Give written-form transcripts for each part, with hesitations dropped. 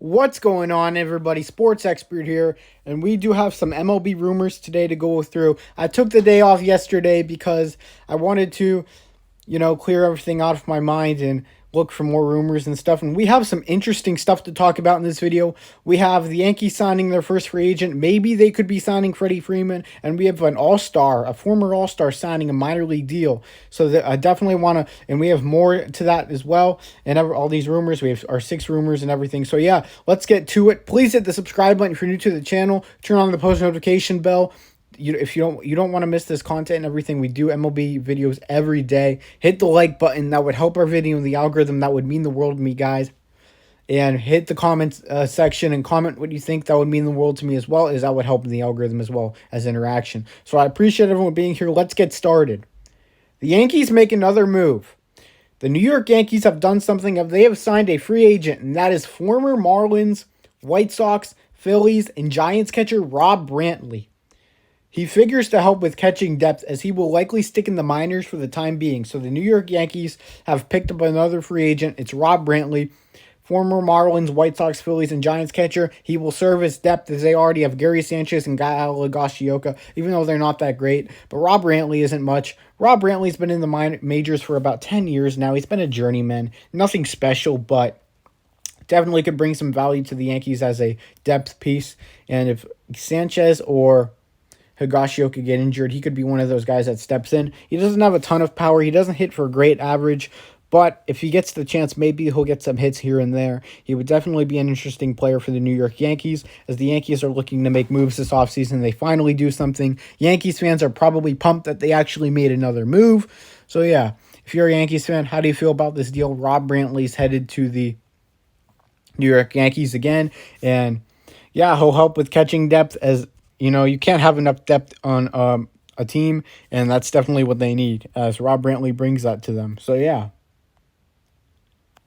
What's going on, everybody? Sports expert here, and we do have some MLB rumors today to go through. I took the day off yesterday because I wanted to, clear everything out of my mind and look for more rumors and stuff. And we have some interesting stuff to talk about in this video. We have the Yankees signing their first free agent. Maybe they could be signing Freddie Freeman. And we have an all-star, a former all-star signing a minor league deal. So that I definitely want to, and we have more to that as well. And all these rumors, we have our 6 rumors and everything. So yeah, let's get to it. Please hit the subscribe button if you're new to the channel. Turn on the post notification bell. If you don't want to miss this content and everything, we do MLB videos every day. Hit the like button. That would help our video in the algorithm. That would mean the world to me, guys. And hit the comments section and comment what you think. That would mean the world to me, as well as that would help in the algorithm as well as interaction. So I appreciate everyone being here. Let's get started. The Yankees make another move. The New York Yankees have done something. They have signed a free agent, and that is former Marlins, White Sox, Phillies, and Giants catcher Rob Brantley. He figures to help with catching depth, as he will likely stick in the minors for the time being. So the New York Yankees have picked up another free agent. It's Rob Brantley, former Marlins, White Sox, Phillies, and Giants catcher. He will serve as depth, as they already have Gary Sanchez and Gael Higashioka, even though they're not that great. But Rob Brantley isn't much. Rob Brantley's been in the majors for about 10 years now. He's been a journeyman. Nothing special, but definitely could bring some value to the Yankees as a depth piece. And if Sanchez or Higashioka get injured, he could be one of those guys that steps in. He doesn't have a ton of power. He doesn't hit for a great average, but if he gets the chance, maybe he'll get some hits here and there. He would definitely be an interesting player for the New York Yankees, as the Yankees are looking to make moves this offseason. They finally do something. Yankees fans are probably pumped that they actually made another move. So yeah, if you're a Yankees fan, how do you feel about this deal? Rob Brantley's headed to the New York Yankees again, and yeah, he'll help with catching depth, as you can't have enough depth on a team, and that's definitely what they need, as Rob Brantley brings that to them. So, yeah.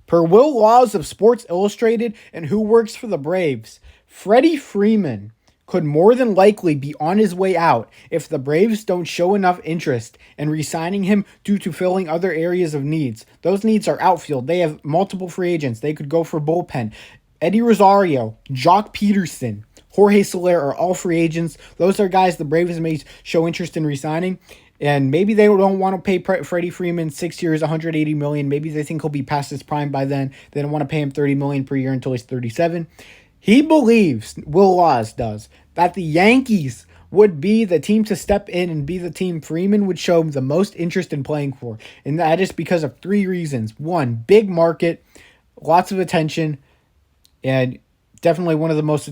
Per Will Laws of Sports Illustrated and who works for the Braves, Freddie Freeman could more than likely be on his way out if the Braves don't show enough interest in re-signing him due to filling other areas of needs. Those needs are outfield. They have multiple free agents. They could go for bullpen. Eddie Rosario, Jock Peterson, Jorge Soler are all free agents. Those are guys the Braves may show interest in re-signing. And maybe they don't want to pay Freddie Freeman 6 years, $180 million. Maybe they think he'll be past his prime by then. They don't want to pay him $30 million per year until he's 37. He believes, Will Laws does, that the Yankees would be the team to step in and be the team Freeman would show the most interest in playing for. And that is because of 3 reasons. 1, big market, lots of attention, and definitely one of the most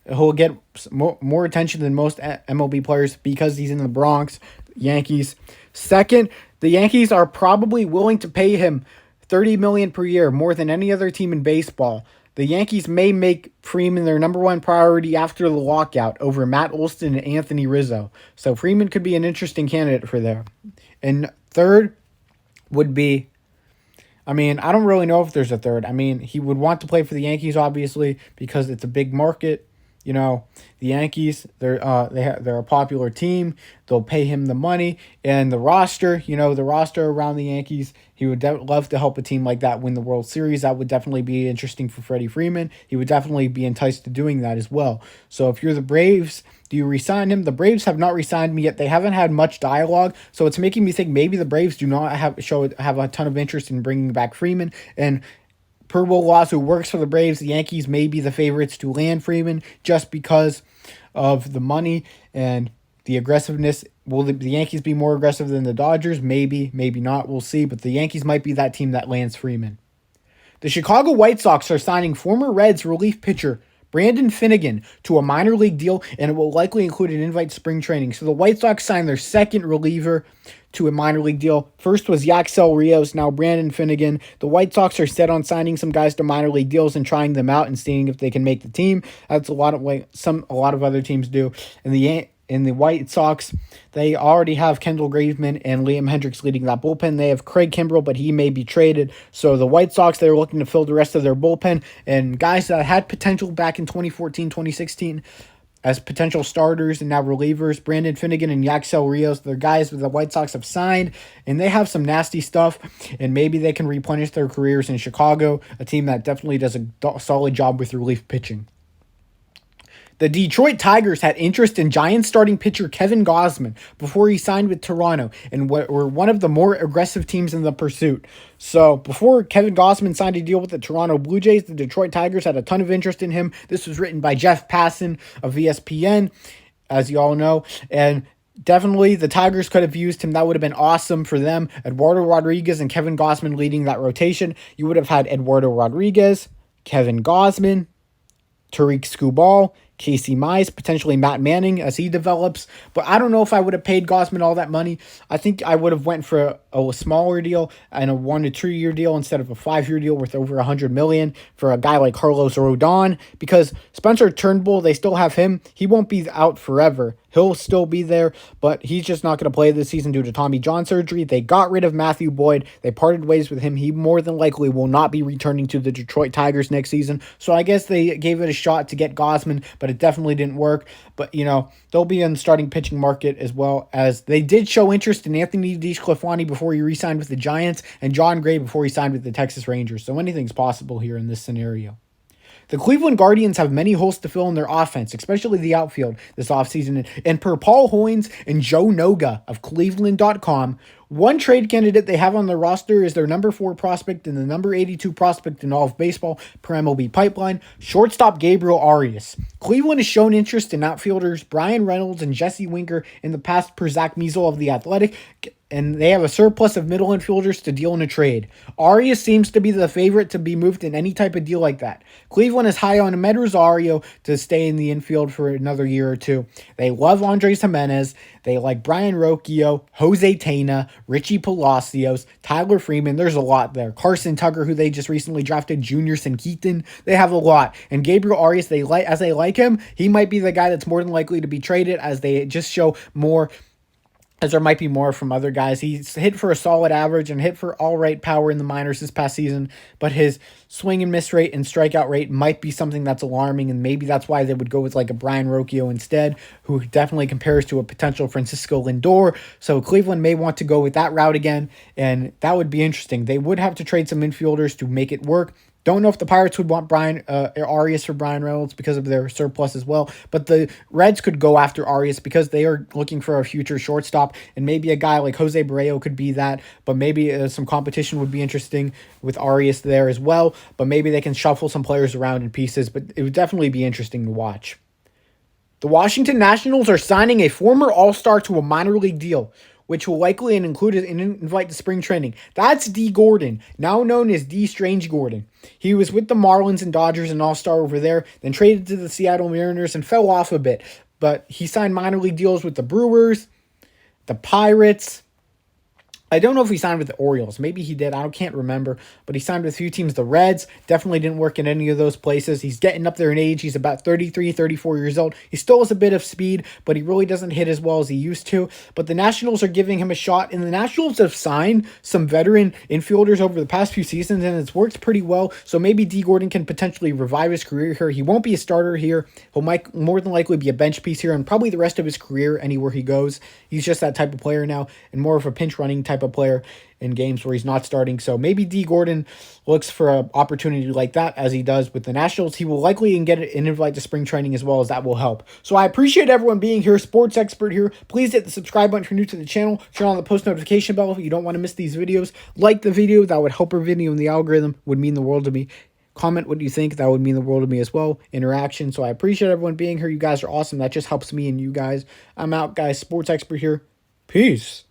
he'll get more attention than most MLB players because he's in the Bronx. Yankees. Second, the Yankees are probably willing to pay him $30 million per year, more than any other team in baseball. The Yankees may make Freeman their number 1 priority after the lockout over Matt Olson and Anthony Rizzo. So Freeman could be an interesting candidate for there. And third would be, I don't really know if there's a third. He would want to play for the Yankees, obviously, because it's a big market. The Yankees, they're a popular team. They'll pay him the money. And the roster, the roster around the Yankees, he would love to help a team like that win the World Series. That would definitely be interesting for Freddie Freeman. He would definitely be enticed to doing that as well. So if you're the Braves, do you re-sign him? The Braves have not re-signed me yet. They haven't had much dialogue. So it's making me think maybe the Braves do not have a ton of interest in bringing back Freeman. And per Will Laws, who works for the Braves, the Yankees may be the favorites to land Freeman just because of the money and the aggressiveness. Will the Yankees be more aggressive than the Dodgers? Maybe, maybe not. We'll see. But the Yankees might be that team that lands Freeman. The Chicago White Sox are signing former Reds relief pitcher Brandon Finnegan to a minor league deal, and it will likely include an invite to spring training. So the White Sox signed their second reliever to a minor league deal. First was Yaxel Rios, now Brandon Finnegan. The White Sox are set on signing some guys to minor league deals and trying them out and seeing if they can make the team. That's a lot of other teams do. In the White Sox, they already have Kendall Graveman and Liam Hendricks leading that bullpen. They have Craig Kimbrell, but he may be traded. So the White Sox, they're looking to fill the rest of their bullpen. And guys that had potential back in 2014, 2016, as potential starters and now relievers. Brandon Finnegan and Yaxel Rios, they're guys that the White Sox have signed, and they have some nasty stuff, and maybe they can replenish their careers in Chicago, a team that definitely does a solid job with relief pitching. The Detroit Tigers had interest in Giants starting pitcher Kevin Gausman before he signed with Toronto and were one of the more aggressive teams in the pursuit. So before Kevin Gausman signed a deal with the Toronto Blue Jays, the Detroit Tigers had a ton of interest in him. This was written by Jeff Passan of ESPN, as you all know, and definitely the Tigers could have used him. That would have been awesome for them. Eduardo Rodriguez and Kevin Gausman leading that rotation. You would have had Eduardo Rodriguez, Kevin Gausman, Tariq Skubal, Casey Mize, potentially Matt Manning as he develops. But I don't know if I would have paid Gausman all that money. I think I would have went for a smaller deal and a 1 to 2 year deal instead of a 5 year deal worth over $100 million for a guy like Carlos Rodon, because Spencer Turnbull, they still have him. He won't be out forever. He'll still be there, but he's just not going to play this season due to Tommy John surgery. They got rid of Matthew Boyd. They parted ways with him. He more than likely will not be returning to the Detroit Tigers next season. So I guess they gave it a shot to get Gausman, but it definitely didn't work. But, you know, they'll be in the starting pitching market, as well as they did show interest in Anthony DeSclafani before he re-signed with the Giants and John Gray before he signed with the Texas Rangers. So anything's possible here in this scenario. The Cleveland Guardians have many holes to fill in their offense, especially the outfield this offseason. And per Paul Hoynes and Joe Noga of Cleveland.com, one trade candidate they have on their roster is their number 4 prospect and the number 82 prospect in all of baseball per MLB Pipeline, shortstop Gabriel Arias. Cleveland has shown interest in outfielders Brian Reynolds and Jesse Winker in the past per Zach Meisel of The Athletic, and they have a surplus of middle infielders to deal in a trade. Arias seems to be the favorite to be moved in any type of deal like that. Cleveland is high on Ahmed Rosario to stay in the infield for another year or two. They love Andres Jimenez. They like Brian Rocchio, Jose Tena, Richie Palacios, Tyler Freeman. There's a lot there. Carson Tucker, who they just recently drafted, Junior Sankeeton. They have a lot. And Gabriel Arias, they like him, he might be the guy that's more than likely to be traded, as they just show more, as there might be more from other guys. He's hit for a solid average and hit for all right power in the minors this past season, but his swing and miss rate and strikeout rate might be something that's alarming, and maybe that's why they would go with like a Brian Rocchio instead, who definitely compares to a potential Francisco Lindor. So Cleveland may want to go with that route again, and that would be interesting. They would have to trade some infielders to make it work. Don't know if the Pirates would want Arias for Brian Reynolds because of their surplus as well. But the Reds could go after Arias because they are looking for a future shortstop. And maybe a guy like Jose Barrero could be that. But maybe some competition would be interesting with Arias there as well. But maybe they can shuffle some players around in pieces. But it would definitely be interesting to watch. The Washington Nationals are signing a former All-Star to a minor league deal, which will likely include an invite to spring training. That's D. Gordon, now known as D. Strange Gordon. He was with the Marlins and Dodgers, an all-star over there, then traded to the Seattle Mariners and fell off a bit. But he signed minor league deals with the Brewers, the Pirates. I don't know if he signed with the Orioles. Maybe he did. I can't remember. But he signed with a few teams. The Reds definitely didn't work in any of those places. He's getting up there in age. He's about 33, 34 years old. He still has a bit of speed, but he really doesn't hit as well as he used to. But the Nationals are giving him a shot. And the Nationals have signed some veteran infielders over the past few seasons, and it's worked pretty well. So maybe D. Gordon can potentially revive his career here. He won't be a starter here. He'll more than likely be a bench piece here and probably the rest of his career anywhere he goes. He's just that type of player now and more of a pinch running type of player in games where he's not starting. So maybe D. Gordon looks for an opportunity like that as he does with the Nationals. He will likely get an invite to spring training as well, as that will help. So I appreciate everyone being here. Sports Expert here. Please hit the subscribe button if you're new to the channel. Turn on the post notification bell if you don't want to miss these videos. Like the video. That would help our video in the algorithm. Would mean the world to me. Comment what you think. That would mean the world to me as well. Interaction. So I appreciate everyone being here. You guys are awesome. That just helps me and you guys. I'm out, guys. Sports Expert here. Peace.